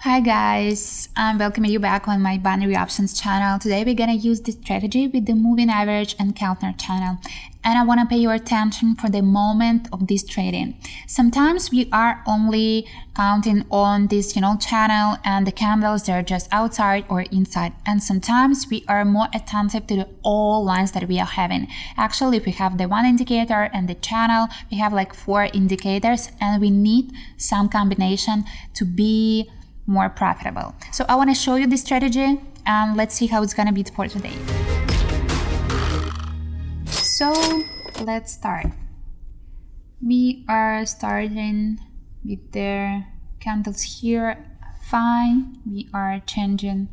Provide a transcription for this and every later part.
Hi guys, I'm welcoming you back on my binary options channel. Today we're gonna use this strategy with the moving average and Keltner channel, and I want to pay your attention for the moment of this trading. Sometimes we are only counting on this channel and the candles, they're just outside or inside, and sometimes we are more attentive to the all lines that we are having. Actually, if we have the one indicator and the channel, we have like 4 indicators, and we need some combination to be more profitable. So I want to show you this strategy and let's see how it's gonna be for today. So let's start. We are starting with the candles here. Fine. We are changing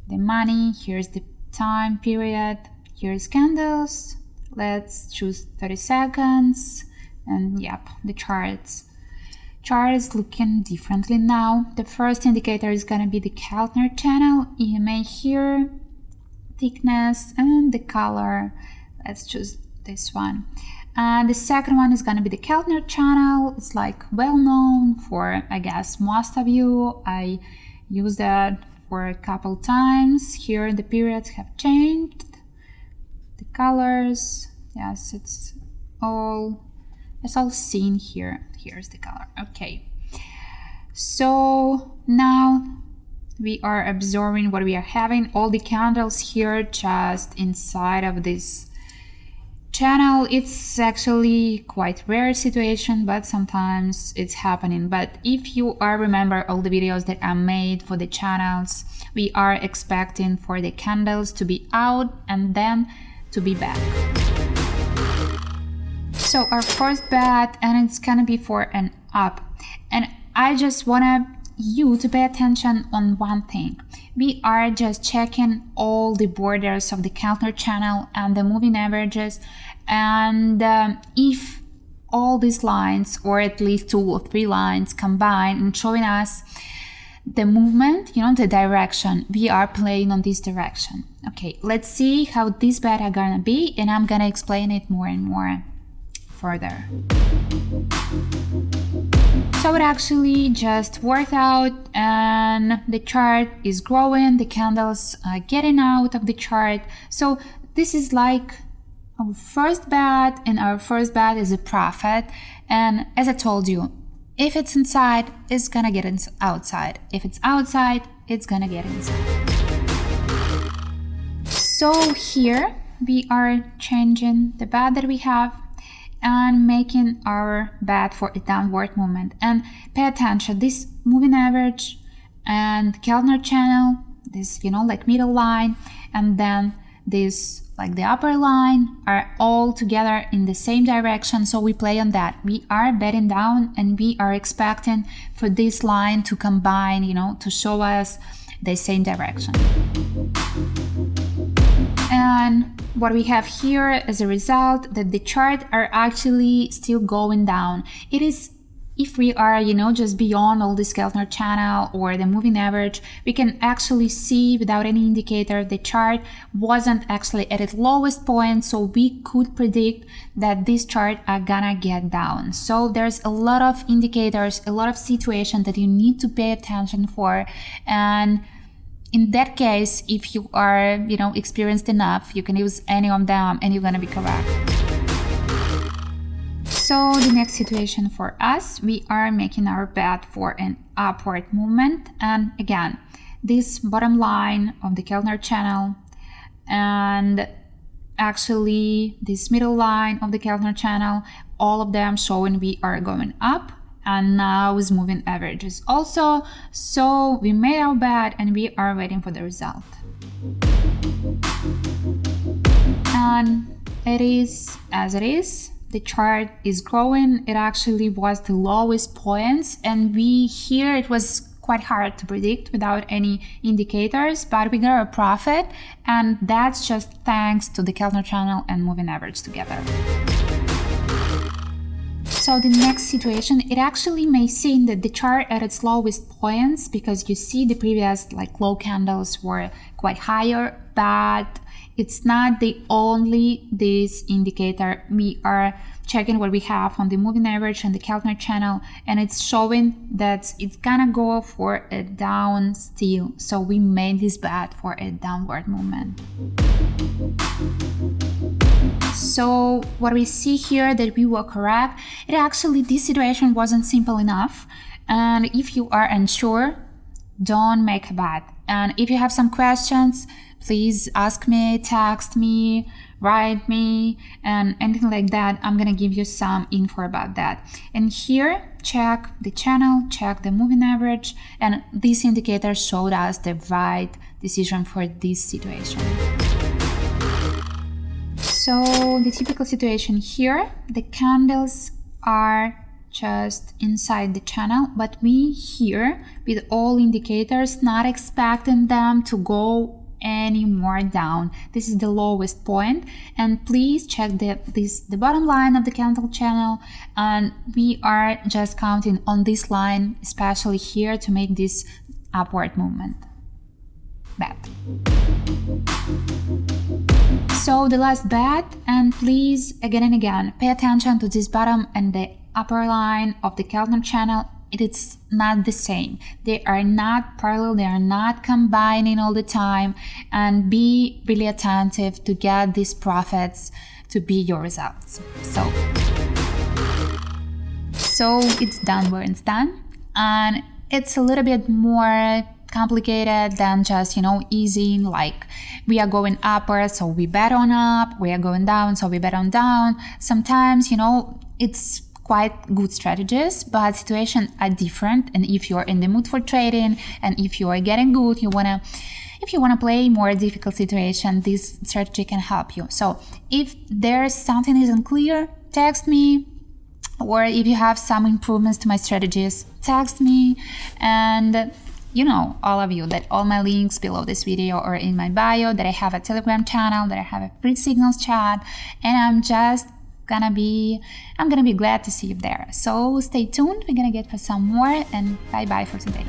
the money. Here's the time period. Here's candles. Let's choose 30 seconds. And yep, the chart is looking differently now. The first indicator is going to be the Keltner channel, EMA here, thickness, and the color. Let's choose this one. And the second one is going to be the Keltner channel. It's like well known for, I guess, most of you. I used that for a couple times. Here the periods have changed. The colors, yes, it's all seen here. Here's the color. Okay, so now we are observing what we are having. All the candles here just inside of this channel. It's actually quite rare situation, but sometimes it's happening. But if you remember all the videos that I made for the channels, we are expecting for the candles to be out and then to be back. So our first bet, and it's gonna be for an up, and I just want you to pay attention on one thing. We are just checking all the borders of the Keltner channel and the moving averages, and if all these lines, or at least 2 or 3 lines, combine and showing us the movement, the direction, we are playing on this direction. Okay, let's see how this bet are gonna be, and I'm gonna explain it more and more further. So it actually just worked out, and the chart is growing, the candles are getting out of the chart. So this is like our first bet, and our first bet is a profit. And as I told you, if it's inside, it's gonna get outside. If it's outside, it's gonna get inside. So here we are changing the bet that we have and making our bet for a downward movement. And pay attention, this moving average and Keltner channel, this like middle line, and then this like the upper line are all together in the same direction. So we play on that. We are betting down, and we are expecting for this line to combine, to show us the same direction. And what we have here as a result, that the chart are actually still going down. It is, if we are just beyond all this Keltner channel or the moving average, we can actually see without any indicator the chart wasn't actually at its lowest point, so we could predict that this chart are gonna get down. So there's a lot of indicators, a lot of situations that you need to pay attention for, and in that case, if you are, experienced enough, you can use any of them and you're gonna be correct. So the next situation for us, we are making our bet for an upward movement. And again, this bottom line of the Keltner channel and actually this middle line of the Keltner channel, all of them showing we are going up. And now is moving averages also. So we made our bet and we are waiting for the result. And it is as it is. The chart is growing. It actually was the lowest points, and it was quite hard to predict without any indicators, but we got a profit, and that's just thanks to the Keltner channel and moving average together. So the next situation, it actually may seem that the chart at its lowest points, because you see the previous low candles were quite higher, but it's not the only this indicator. We are checking what we have on the moving average and the Keltner channel, and it's showing that it's gonna go for a down still. So we made this bet for a downward movement. So what we see here that we were correct, it actually, this situation wasn't simple enough. And if you are unsure, don't make a bet. And if you have some questions, please ask me, text me, write me, and anything like that. I'm gonna give you some info about that. And here, check the channel, check the moving average, and this indicator showed us the right decision for this situation. So the typical situation here, the candles are just inside the channel, but we here with all indicators not expecting them to go any more down. This is the lowest point, and please check the bottom line of the candle channel, and we are just counting on this line, especially here, to make this upward movement. Bet. So the last bet, and please again and again pay attention to this bottom and the upper line of the Keltner channel. It's not the same. They are not parallel, they are not combining all the time, and be really attentive to get these profits to be your results. So it's done where it's done, and it's a little bit more complicated than just, easy, like we are going upward, so we bet on up, we are going down, so we bet on down. Sometimes, it's quite good strategies, but situations are different, and if you're in the mood for trading and if you are getting good, if you want to play more difficult situation, this strategy can help you. So if there's something isn't clear, text me, or if you have some improvements to my strategies, text me. And all of you, that all my links below this video or in my bio, that I have a Telegram channel, that I have a free signals chat, and I'm gonna be glad to see you there. So stay tuned, we're gonna get for some more, and bye bye for today.